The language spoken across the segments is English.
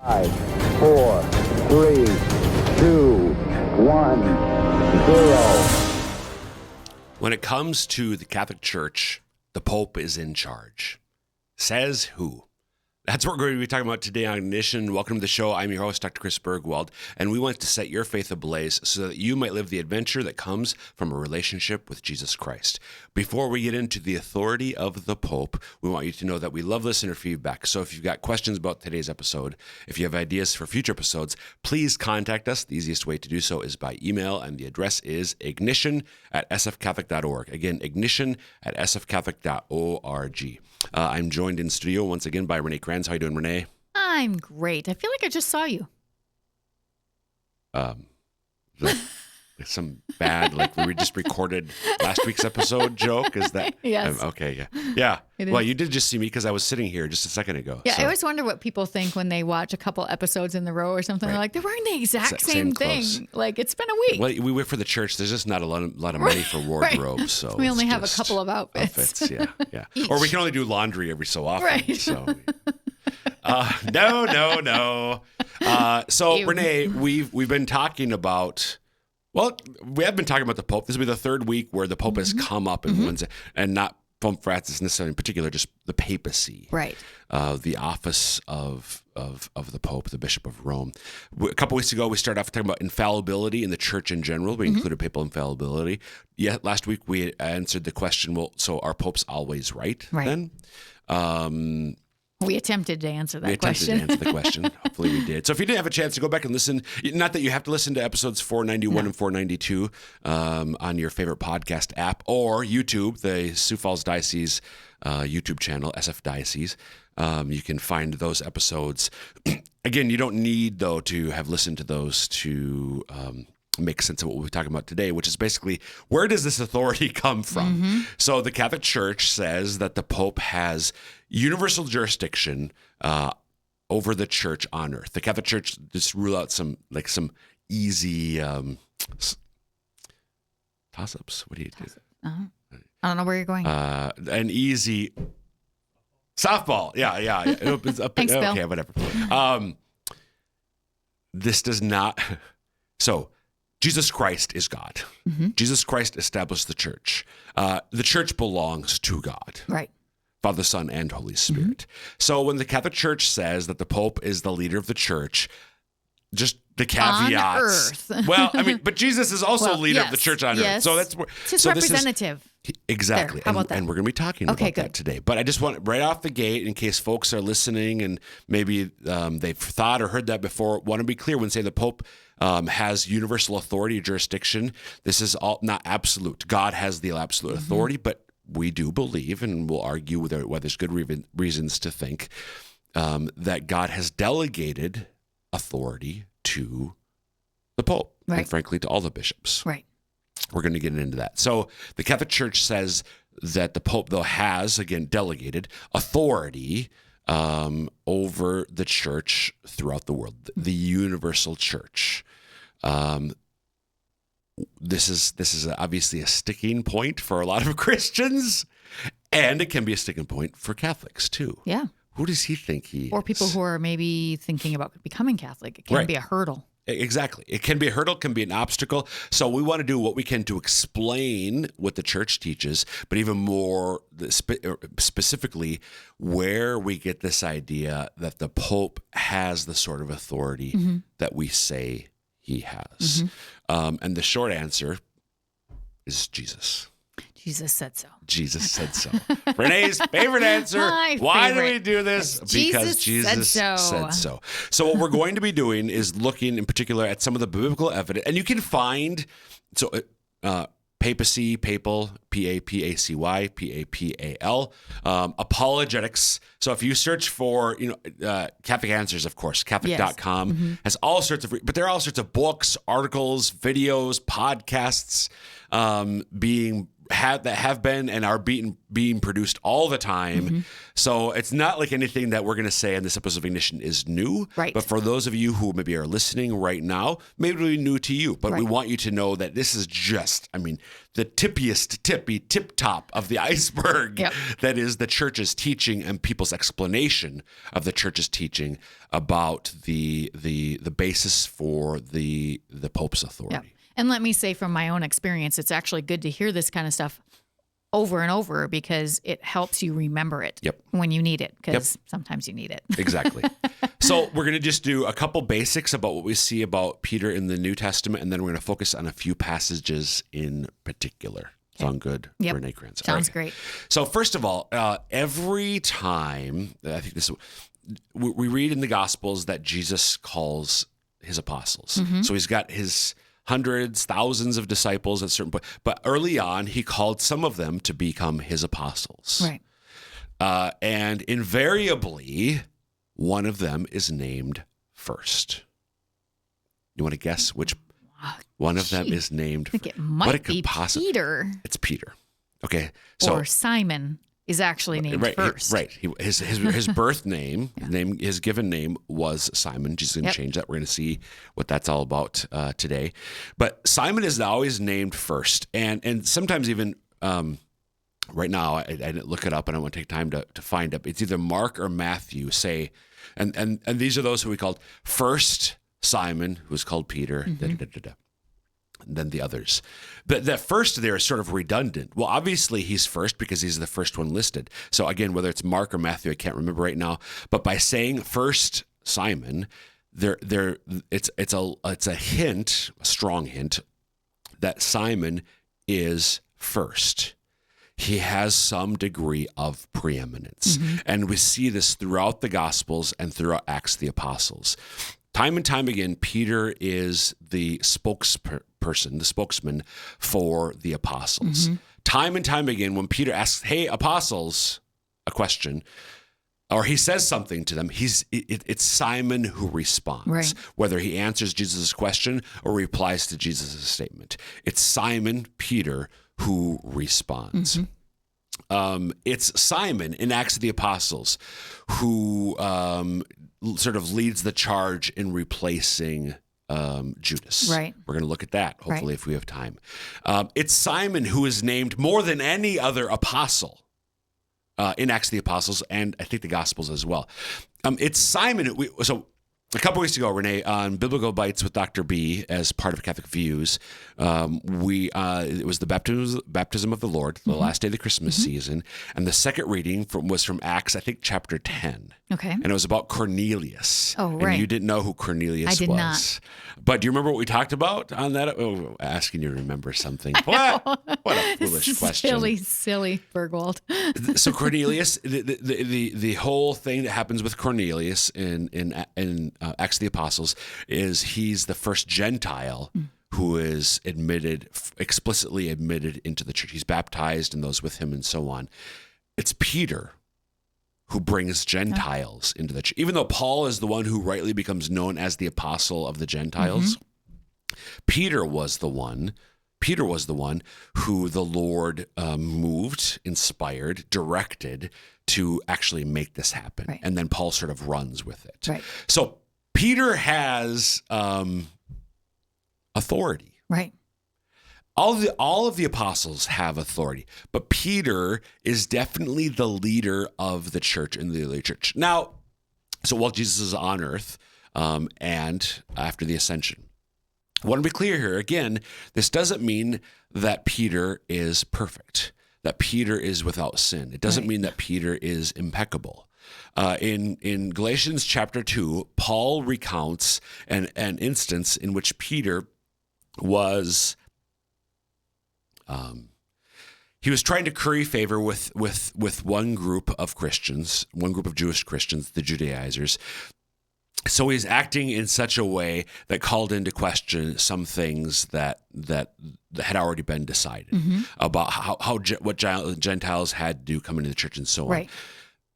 5, 4, 3, 2, 1, 0. When it comes to the Catholic Church, the Pope is in charge. Says who? That's what we're going to be talking about today on Ignition. Welcome to the show. I'm your host, Dr. Chris Bergwald, and we want to set your faith ablaze so that you might live the adventure that comes from a relationship with Jesus Christ. Before we get into the authority of the Pope, we want you to know that we love listener feedback. So if you've got questions about today's episode, if you have ideas for future episodes, please contact us. The easiest way to do so is by email, and the address is ignition@sfcatholic.org. Again, ignition@sfcatholic.org. I'm joined in studio once again by Renae Kranz. How you doing, Renae? I'm great. I feel like I just saw you. Some bad, like we just recorded last week's episode joke. Is that? Yes. Okay. Yeah. Well, you did just see me because I was sitting here just a second ago. Yeah. So. I always wonder what people think when they watch a couple episodes in the row or something. Right. They're like, they're wearing the exact same thing. clothes. Like, it's been a week. Well, we work for the church. There's just not a lot of money for wardrobe. Right. So we only it's have a couple of outfits. Yeah. Or we can only do laundry every so often. Right. So. No. So Ew. Renae, we've been talking about. Well, we have been talking about the Pope. This will be the third week where the Pope has come up and not Pope Francis necessarily in particular, just the papacy, Right. The office of the Pope, the Bishop of Rome. A couple weeks ago, we started off talking about infallibility in the Church in general. We included papal infallibility. Yeah, last week we answered the question. Well, so are popes always right? Right. Then. We attempted to answer that We question. attempted to answer the question. Hopefully we did. So if you didn't have a chance to go back and listen, not that you have to listen to episodes 491 and 492 on your favorite podcast app or YouTube, the Sioux Falls Diocese YouTube channel, SF Diocese. You can find those episodes. Again, you don't need, though, to have listened to those to make sense of what we're talking about today, which is basically, where does this authority come from? So the Catholic Church says that the Pope has universal jurisdiction over the church on earth. The Catholic Church just rule out some easy toss-ups. What do you do? I don't know where you're going. An easy softball. Yeah. Thanks, Bill. Okay, whatever. This does not. So Jesus Christ is God. Jesus Christ established the church. The church belongs to God. Right. Father, Son, and Holy Spirit. So when the Catholic Church says that the Pope is the leader of the church, just the caveats. On earth. Well, I mean, but Jesus is also leader of the church on earth. So that's where It's his so representative. Exactly. There, how about that? And we're going to be talking about that today. But I just want, right off the gate, in case folks are listening and maybe they've thought or heard that before, want to be clear when say the Pope has universal authority or jurisdiction. This is all not absolute. God has the absolute authority, but we do believe, and we'll argue whether there's good reasons to think, that God has delegated authority to the Pope, and frankly, to all the bishops. Right. We're going to get into that. So the Catholic Church says that the Pope, though, has, again, delegated authority over the church throughout the world, the universal church. This is obviously a sticking point for a lot of Christians, and it can be a sticking point for Catholics, too. Yeah. Who does he think he is? Or people who are maybe thinking about becoming Catholic. It can be a hurdle. Exactly. It can be a hurdle, can be an obstacle. So we want to do what we can to explain what the church teaches, but even more specifically, where we get this idea that the Pope has the sort of authority that we say he has. And the short answer is Jesus. Jesus said so. Jesus said so. Renae's favorite answer. Why do we do this? Because Jesus said so. So what we're going to be doing is looking in particular at some of the biblical evidence. And you can find, papacy, papal, P-A-P-A-C-Y, P-A-P-A-L, apologetics. So if you search for, Catholic Answers, of course, Catholic.com has all sorts of, but there are all sorts of books, articles, videos, podcasts being have been and are being produced all the time. So it's not like anything that we're going to say in this episode of Ignition is new. Right. But for those of you who maybe are listening right now, maybe it'll be new to you. But we Right. want you to know that this is just, the tip top of the iceberg. Yep. That is the church's teaching and people's explanation of the church's teaching about the basis for the Pope's authority. Yeah. And let me say from my own experience, it's actually good to hear this kind of stuff over and over because it helps you remember it Yep. when you need it, because sometimes you need it. Exactly. So we're going to just do a couple basics about what we see about Peter in the New Testament, and then we're going to focus on a few passages in particular. Sound good? Yep. Renae Kranz. Sounds great. So first of all, every time, I think we read in the Gospels that Jesus calls his apostles. So he's got his hundreds, thousands of disciples at a certain point. But early on, he called some of them to become his apostles. Right. And invariably, one of them is named first. You want to guess which one of them is named? I think it what might it could be Peter. It's Peter. Okay. So Or Simon is actually named first. Right. His birth name, his given name was Simon. Jesus is going to change that. We're going to see what that's all about today. But Simon is always named first. And sometimes even right now, I didn't look it up and I want to take time to find it. It's either Mark or Matthew say, and these are those who we called first Simon, who was called Peter, and then the others. But that first there is sort of redundant. Well, obviously he's first because he's the first one listed. So again, whether it's Mark or Matthew, I can't remember right now. But by saying first Simon, it's a hint, a strong hint, that Simon is first. He has some degree of preeminence. And we see this throughout the Gospels and throughout Acts of the Apostles. Time and time again, Peter is the spokesperson, the spokesman for the apostles. Time and time again, when Peter asks, "Hey, apostles," a question, or he says something to them, it's Simon who responds. Right. Whether he answers Jesus' question or replies to Jesus' statement. It's Simon, Peter, who responds. It's Simon in Acts of the Apostles who sort of leads the charge in replacing Judas. Right. We're going to look at that, hopefully, if we have time. It's Simon who is named more than any other apostle in Acts of the Apostles, and I think the Gospels as well. It's Simon. So a couple weeks ago, Renae, on Biblical Bites with Dr. B, as part of Catholic Views, it was the baptism of the Lord, the last day of the Christmas season, and the second reading was from Acts, I think, chapter 10. Okay. And it was about Cornelius. Oh, right. And you didn't know who Cornelius was. I did not. But do you remember what we talked about on that? Oh, asking you to remember something. What a foolish question. Silly Bergwald. So Cornelius, the whole thing that happens with Cornelius in Acts of the Apostles is he's the first Gentile who is explicitly admitted into the church. He's baptized and those with him and so on. It's Peter who brings Gentiles into the church. Even though Paul is the one who rightly becomes known as the apostle of the Gentiles, Peter was the one who the Lord moved, inspired, directed to actually make this happen. Right. And then Paul sort of runs with it. Right. So Peter has authority. Right. All of the apostles have authority, but Peter is definitely the leader of the church in the early church. Now, so while Jesus is on earth and after the ascension, I want to be clear here. Again, this doesn't mean that Peter is perfect, that Peter is without sin. It doesn't mean that Peter is impeccable. In Galatians chapter 2, Paul recounts an instance in which Peter was he was trying to curry favor with one group of Christians, one group of Jewish Christians, the Judaizers. So he's acting in such a way that called into question some things that had already been decided about what Gentiles had to do coming to the church and so on. Right.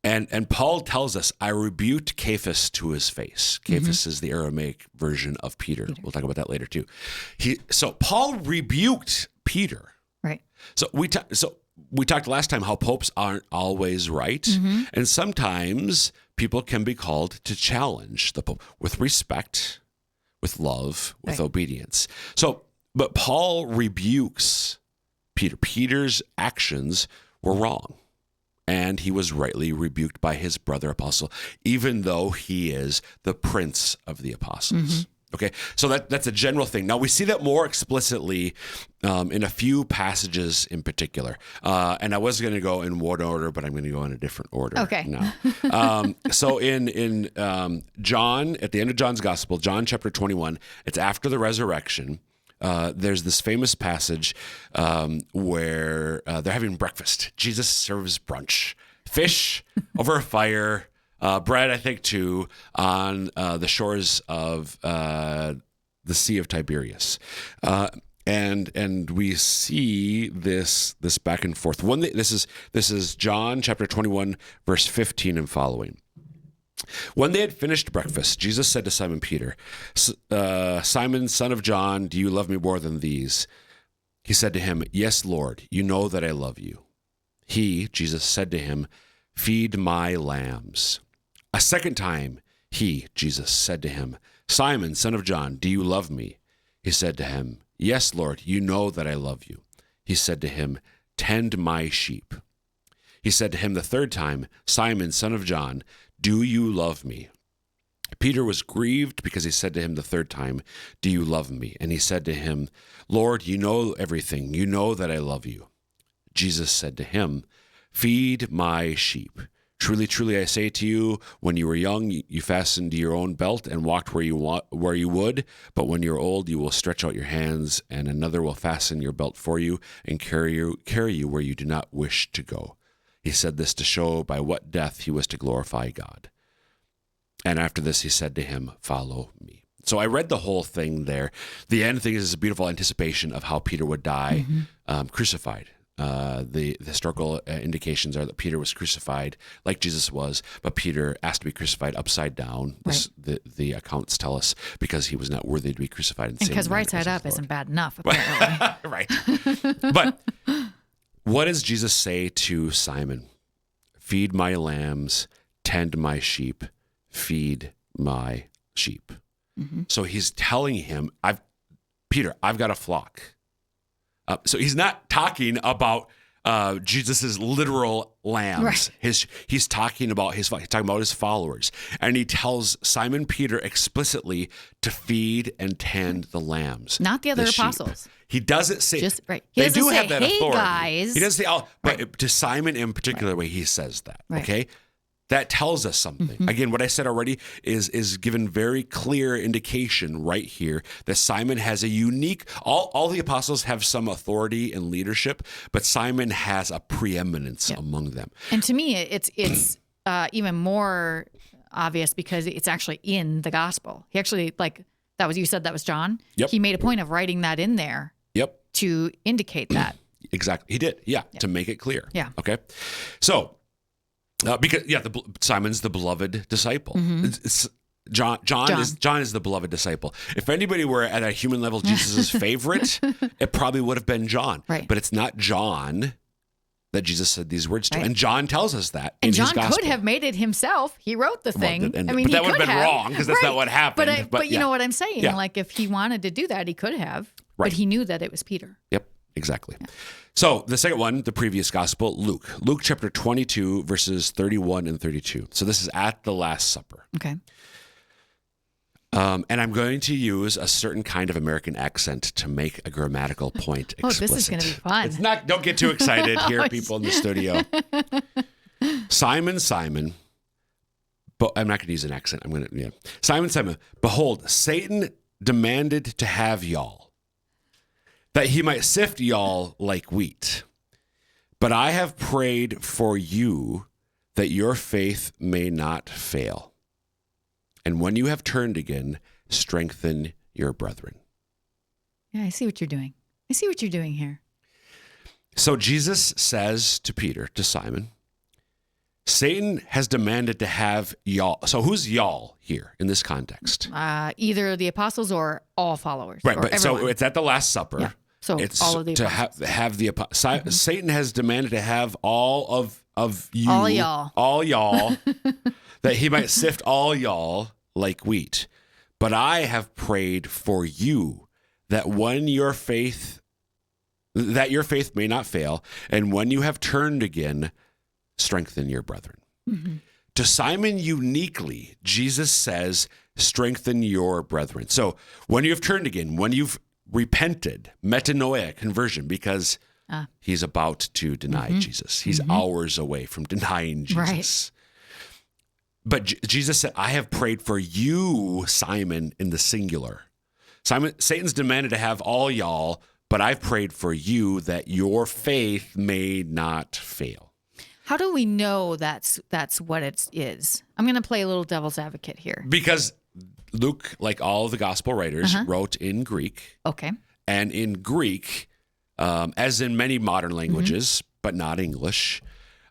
And Paul tells us, I rebuked Cephas to his face. Cephas is the Aramaic version of Peter. We'll talk about that later too. So Paul rebuked Peter Right. So we talked last time how popes aren't always right, and sometimes people can be called to challenge the pope with respect, with love, with obedience. So, but Paul rebukes Peter. Peter's actions were wrong, and he was rightly rebuked by his brother apostle, even though he is the prince of the apostles. Okay, so that's a general thing. Now, we see that more explicitly in a few passages in particular. And I was going to go in one order, but I'm going to go in a different order now. So in John, at the end of John's Gospel, John chapter 21, it's after the resurrection. There's this famous passage where they're having breakfast. Jesus serves brunch. Fish over a fire. Bread, I think, too, on the shores of the Sea of Tiberias, and we see this back and forth. This is John chapter 21, verse 15 and following. When they had finished breakfast, Jesus said to Simon Peter, "Simon, son of John, do you love me more than these?" He said to him, "Yes, Lord, you know that I love you." He, Jesus, said to him, "Feed my lambs." A second time, he, Jesus, said to him, "Simon, son of John, do you love me?" He said to him, "Yes, Lord, you know that I love you." He said to him, "Tend my sheep." He said to him the third time, "Simon, son of John, do you love me?" Peter was grieved because he said to him the third time, "Do you love me?" And he said to him, "Lord, you know everything. You know that I love you." Jesus said to him, "Feed my sheep. Truly, truly, I say to you, when you were young, you fastened your own belt and walked where you would. But when you're old, you will stretch out your hands, and another will fasten your belt for you and carry you where you do not wish to go." He said this to show by what death he was to glorify God. And after this, he said to him, "Follow me." So I read the whole thing there. The end thing is a beautiful anticipation of how Peter would die, crucified. The historical indications are that Peter was crucified like Jesus was, but Peter asked to be crucified upside down. The accounts tell us because he was not worthy to be crucified. And because right side up isn't bad enough, apparently. Right. But what does Jesus say to Simon? Feed my lambs, tend my sheep, feed my sheep. So he's telling him, Peter, I've got a flock. So he's not talking about Jesus's literal lambs. Right. He's talking about his followers, and he tells Simon Peter explicitly to feed and tend the lambs, not the other sheep. apostles. He doesn't say He they doesn't do say, have that "Hey, authority. guys." He doesn't say, but to Simon in particular, way he says that. Okay. That tells us something. Again, what I said already is given very clear indication right here that Simon has a unique, all the apostles have some authority and leadership, but Simon has a preeminence among them. And to me, it's even more obvious because it's actually in the gospel. He actually, you said that was John? Yep. He made a point of writing that in there to indicate that. Exactly. He did. Yeah. To make it clear. Yeah. Okay. So, because Simon's the beloved disciple. John is the beloved disciple. If anybody were at a human level Jesus' favorite, it probably would have been John. Right. But it's not John that Jesus said these words to. Right. And John tells us that in and his John gospel. could have made it himself. He wrote the thing. But he that would could have been wrong because that's not what happened. But you know what I'm saying? Yeah. If he wanted to do that, he could have. Right. But he knew that it was Peter. Yep. Exactly. Yeah. So the second one, the previous gospel, Luke chapter 22, verses 31 and 32. So this is at the Last Supper. Okay. And I'm going to use a certain kind of American accent to make a grammatical point explicit. This is going to be fun. It's not, don't get too excited here, people in the studio. Simon, Simon, but I'm not going to use an accent. Simon, Simon, behold, Satan demanded to have y'all, that he might sift y'all like wheat. But I have prayed for you that your faith may not fail. And when you have turned again, strengthen your brethren. Yeah, I see what you're doing. I see what you're doing here. So Jesus says to Peter, to Simon, Satan has demanded to have y'all. So who's y'all here in this context? Either the apostles or all followers. Right, or but everyone. so it's at the Last Supper. Yeah. So It's all of the to apostles. have the Satan has demanded to have all of you, All y'all. that he might sift all y'all like wheat. But I have prayed for you that your faith may not fail, and when you have turned again, strengthen your brethren. Mm-hmm. To Simon uniquely, Jesus says, strengthen your brethren. So when you have turned again, when you've repented, metanoia, conversion, because he's about to deny Jesus. He's hours away from denying Jesus. Right. But Jesus said, I have prayed for you, Simon, in the singular. Satan's demanded to have all y'all, but I've prayed for you that your faith may not fail. How do we know that's what it is? I'm going to play a little devil's advocate here. Because Luke, like all of the gospel writers, wrote in Greek. Okay. And in Greek, as in many modern languages, but not English,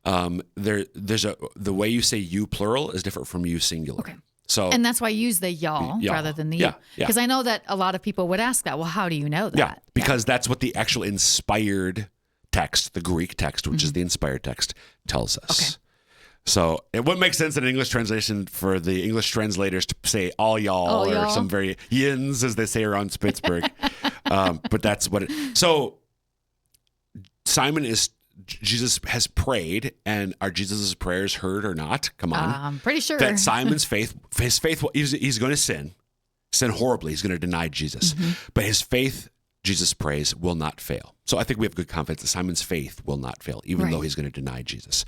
there's the way you say you plural is different from you singular. Okay. So, and that's why I use the y'all rather than the you. Because I know that a lot of people would ask that. Well, how do you know that? Yeah, because that's what the actual inspired text, the Greek text, which is the inspired text, tells us. Okay. So it wouldn't make sense in an English translation for the English translators to say all y'all or some very yins, as they say around Pittsburgh. But that's what it. So Jesus has prayed, and are Jesus' prayers heard or not? Come on. I'm pretty sure. That Simon's faith, he's going to sin horribly. He's going to deny Jesus. But his faith, Jesus prays, will not fail. So I think we have good confidence that Simon's faith will not fail, even though he's going to deny Jesus.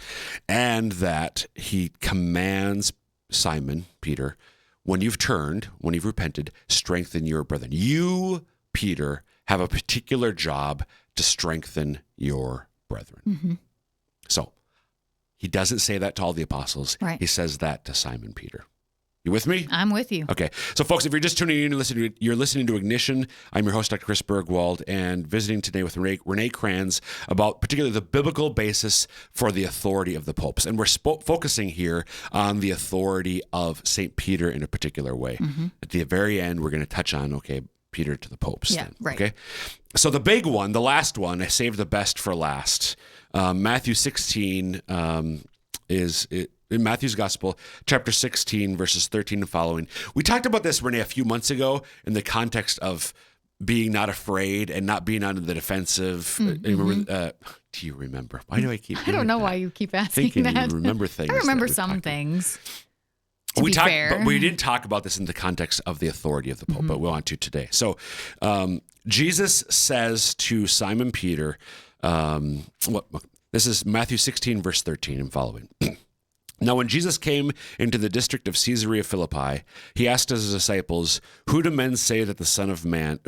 And that he commands Simon, Peter, when you've turned, when you've repented, strengthen your brethren. You, Peter, have a particular job to strengthen your brethren. So he doesn't say that to all the apostles. Right. He says that to Simon Peter. You with me? I'm with you. Okay. So, folks, if you're just tuning in, you're listening to Ignition. I'm your host, Dr. Chris Bergwald, and visiting today with Renae Kranz about particularly the biblical basis for the authority of the popes. And we're focusing here on the authority of St. Peter in a particular way. At the very end, we're going to touch on, Peter to the popes. Yeah, then, right. Okay. So the big one, the last one, I saved the best for last. Matthew 16 in Matthew's Gospel, chapter 16, verses 13 and following. We talked about this, Renae, a few months ago in the context of being not afraid and not being on the defensive. Do you remember? Why do I keep? I don't know why you keep asking that. You remember things. I remember some things. But we didn't talk about this in the context of the authority of the Pope, but we want to today. So Jesus says to Simon Peter, this is Matthew 16, verse 13 and following. Now, when Jesus came into the district of Caesarea Philippi, he asked his disciples, who do men say that the Son of Man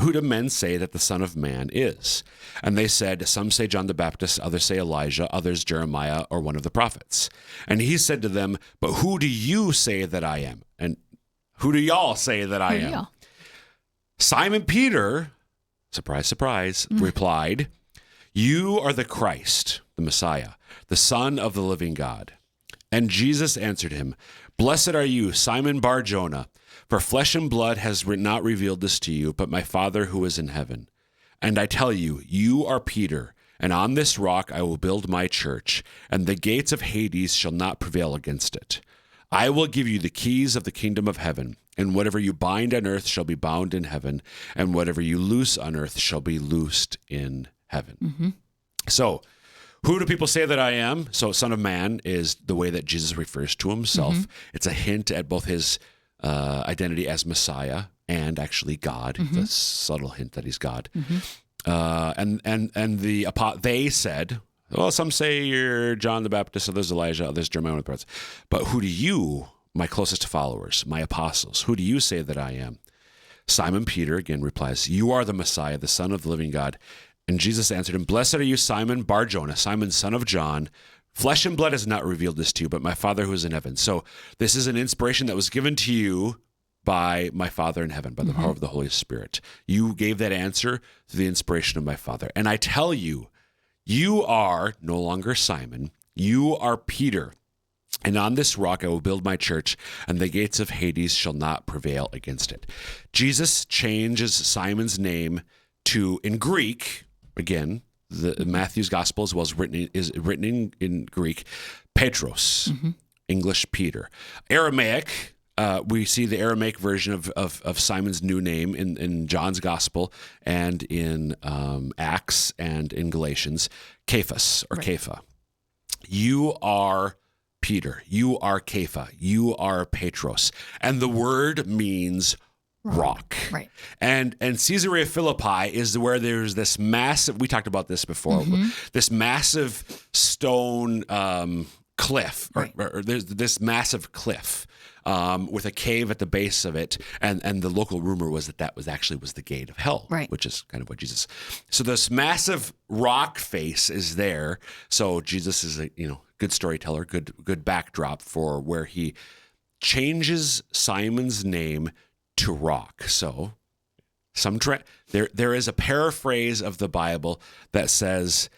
is? And they said, some say John the Baptist, others say Elijah, others Jeremiah, or one of the prophets. And he said to them, but who do you say that I am? And who do y'all say that I am? Simon Peter, surprise, surprise, replied, you are the Christ, the Messiah, the Son of the living God. And Jesus answered him, blessed are you, Simon Bar-Jonah, for flesh and blood has not revealed this to you, but my Father who is in heaven. And I tell you, you are Peter, and on this rock I will build my church, and the gates of Hades shall not prevail against it. I will give you the keys of the kingdom of heaven, and whatever you bind on earth shall be bound in heaven, and whatever you loose on earth shall be loosed in heaven. So, who do people say that I am? So Son of Man is the way that Jesus refers to himself. It's a hint at both his identity as Messiah and actually God, the subtle hint that he's God. And they said, well, some say you're John the Baptist, others Elijah, others Jeremiah, but who do you, my closest followers, my apostles, who do you say that I am? Simon Peter again replies, you are the Messiah, the Son of the living God. And Jesus answered him, blessed are you, Simon Bar-Jonah, Simon, son of John. Flesh and blood has not revealed this to you, but my Father who is in heaven. So this is an inspiration that was given to you by my Father in heaven, by the power of the Holy Spirit. You gave that answer through the inspiration of my Father. And I tell you, you are no longer Simon, you are Peter. And on this rock I will build my church, and the gates of Hades shall not prevail against it. Jesus changes Simon's name to, in Greek, again, the Matthew's gospel as well is written in Greek, Petros, English Peter. Aramaic, we see the Aramaic version of Simon's new name in John's gospel and in Acts and in Galatians, Cephas or Kepha. You are Peter. You are Kepha. You are Petros. And the word means rock. Right. And Caesarea Philippi is where there's this massive, we talked about this before, this massive stone cliff, or there's this massive cliff with a cave at the base of it. And the local rumor was that was the gate of hell, which is kind of what Jesus. So this massive rock face is there. So Jesus is a good storyteller, good backdrop for where he changes Simon's name to rock. So there is a paraphrase of the Bible that says,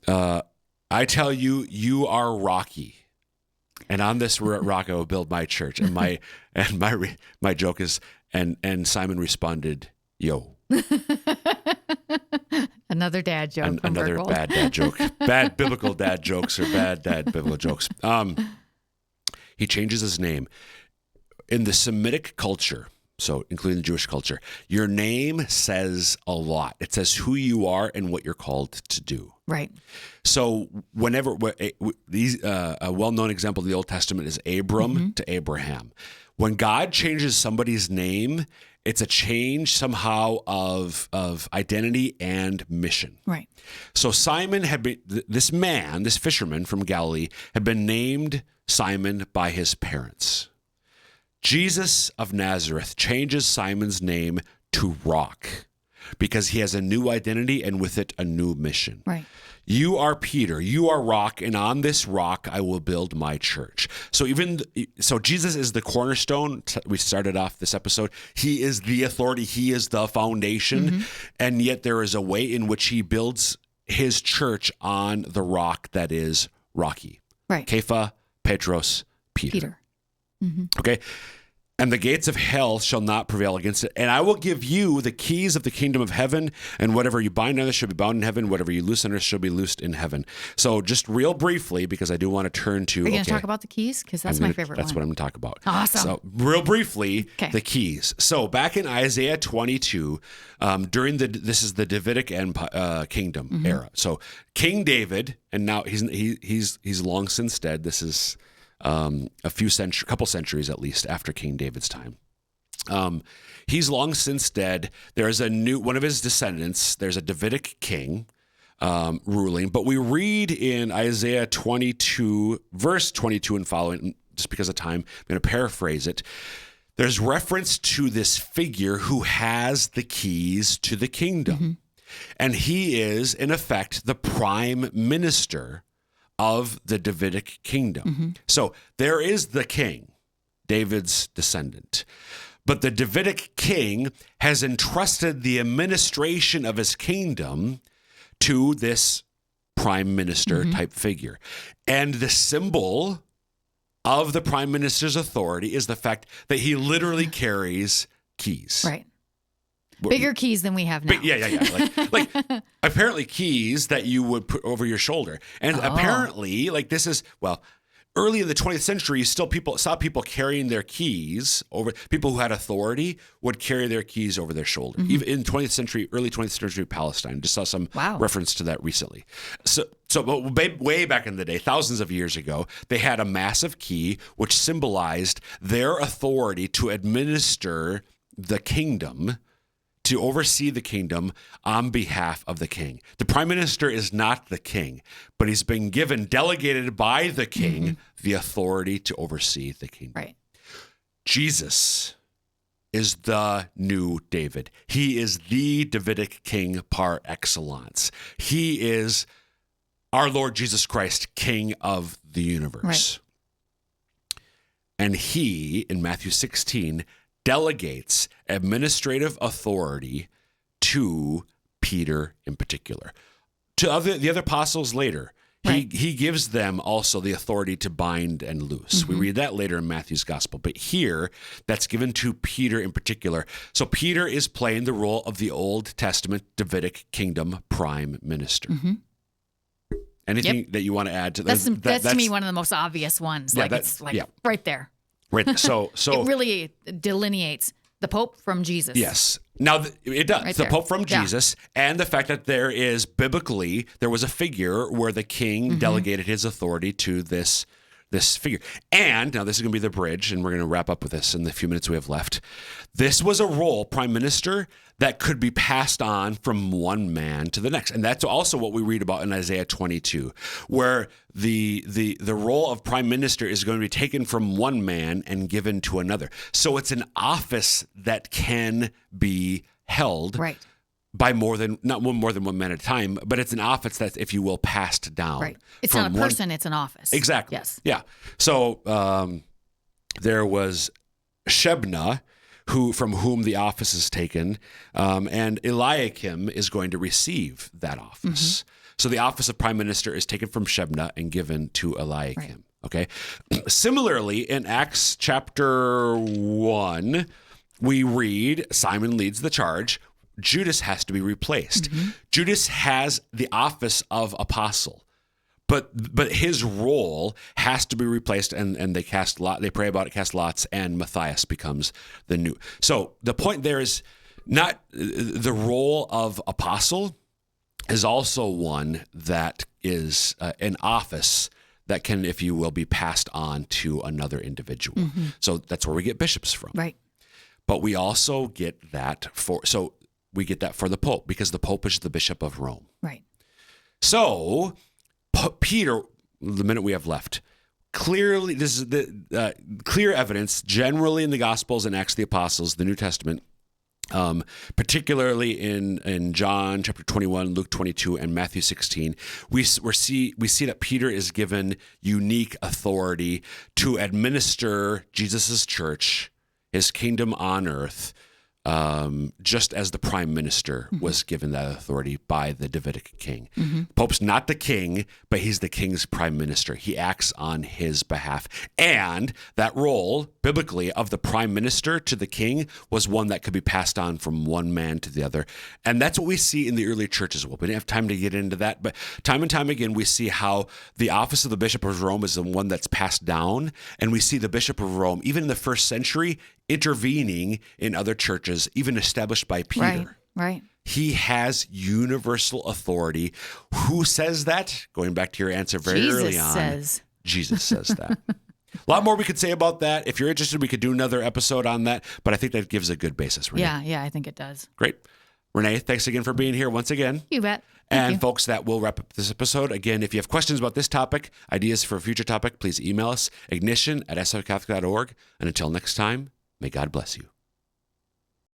I tell you, you are rocky, and on this rock I will build my church. And my joke is, and Simon responded, yo. Another dad joke. Another bad dad joke. Bad biblical dad jokes or bad dad biblical jokes. He changes his name. In the Semitic culture, so including the Jewish culture, your name says a lot. It says who you are and what you're called to do. Right. So whenever a well-known example of the Old Testament is Abram to Abraham. When God changes somebody's name, it's a change somehow of identity and mission. Right. So Simon had been, this fisherman from Galilee, had been named Simon by his parents. Jesus of Nazareth changes Simon's name to Rock because he has a new identity and with it a new mission. Right. You are Peter, you are rock, and on this rock I will build my church. So Jesus is the cornerstone. We started off this episode. He is the authority. He is the foundation. And yet there is a way in which he builds his church on the rock that is rocky. Right. Kepha, Petros, Peter. Okay. And the gates of hell shall not prevail against it. And I will give you the keys of the kingdom of heaven, and whatever you bind on earth shall be bound in heaven. Whatever you loose on earth shall be loosed in heaven. So just real briefly, because I do want to turn to... Are you going to talk about the keys? Because that's my favorite one. That's what I'm going to talk about. Awesome. So real briefly, the keys. So back in Isaiah 22, this is the Davidic kingdom era. So King David, and now he's long since dead. This is... couple centuries at least after King David's time. He's long since dead. There's one of his descendants. There's a Davidic king ruling, but we read in Isaiah 22, verse 22 and following, just because of time, I'm going to paraphrase it. There's reference to this figure who has the keys to the kingdom. And he is, in effect, the prime minister of the Davidic kingdom. So there is the king, David's descendant. But the Davidic king has entrusted the administration of his kingdom to this prime minister type figure. And the symbol of the prime minister's authority is the fact that he literally carries keys. Right. Bigger keys than we have now. Yeah. Like apparently keys that you would put over your shoulder. And apparently, this is, early in the 20th century, you saw people carrying their keys over. People who had authority would carry their keys over their shoulder. Even in early 20th century Palestine. Just saw some reference to that recently. So way back in the day, thousands of years ago, they had a massive key which symbolized their authority to administer the kingdom, to oversee the kingdom on behalf of the king. The prime minister is not the king, but he's been delegated by the king, the authority to oversee the kingdom. Right. Jesus is the new David. He is the Davidic king par excellence. He is our Lord Jesus Christ, King of the universe. Right. And he, in Matthew 16, delegates administrative authority to Peter in particular. To the other apostles later, Right. He gives them also the authority to bind and loose. We read that later in Matthew's gospel, but here that's given to Peter in particular. So Peter is playing the role of the Old Testament Davidic kingdom prime minister. Anything that you want to add to that? That's to me one of the most obvious ones. Yeah, Like it's like right there. Right. So It really delineates the Pope from Jesus. yes. Now it does. Right the there. Pope from Yeah. Jesus, and the fact that there is biblically there was a figure where the king delegated his authority to this figure. And now this is going to be the bridge, and we're going to wrap up with this in the few minutes we have left. This was a role, prime minister, that could be passed on from one man to the next. And that's also what we read about in Isaiah 22, where the role of prime minister is going to be taken from one man and given to another. So it's an office that can be held Right. by more than one man at a time, but it's an office that's, if you will, passed down. Right. It's from not a one- person, it's an office. Exactly. Yes. Yeah. So there was Shebna, from whom the office is taken, and Eliakim is going to receive that office. So the office of prime minister is taken from Shebna and given to Eliakim. Okay. Similarly, in Acts chapter 1, we read Simon leads the charge. Judas has to be replaced. Judas has the office of apostle. But his role has to be replaced, and they they pray about it, cast lots, and Matthias becomes the new. So the point there is not the role of apostle is also one that is an office that can, if you will, be passed on to another individual. So that's where we get bishops from. Right. But we also get that for the Pope, because the Pope is the Bishop of Rome. Right. So Peter, the minute we have left, clearly, this is the clear evidence, generally in the Gospels and Acts of the Apostles, the New Testament, particularly in John chapter 21, Luke 22, and Matthew 16, we see that Peter is given unique authority to administer Jesus' church, his kingdom on earth, just as the prime minister was given that authority by the Davidic king. Pope's not the king, but he's the king's prime minister. He acts on his behalf. And that role, biblically, of the prime minister to the king was one that could be passed on from one man to the other. And that's what we see in the early church as well. We didn't have time to get into that, but time and time again, we see how the office of the Bishop of Rome is the one that's passed down. And we see the Bishop of Rome, even in the first century, intervening in other churches, even established by Peter. Right. He has universal authority. Who says that? Going back to your answer very Jesus early on. says. Jesus says that. A lot more we could say about that. If you're interested, we could do another episode on that, but I think that gives a good basis. Renae. Yeah, I think it does. Great. Renae, thanks again for being here once again. You bet. Thank And you. folks, that will wrap up this episode. Again, if you have questions about this topic, ideas for a future topic, please email us, ignition@sfcatholic.org. And until next time, may God bless you.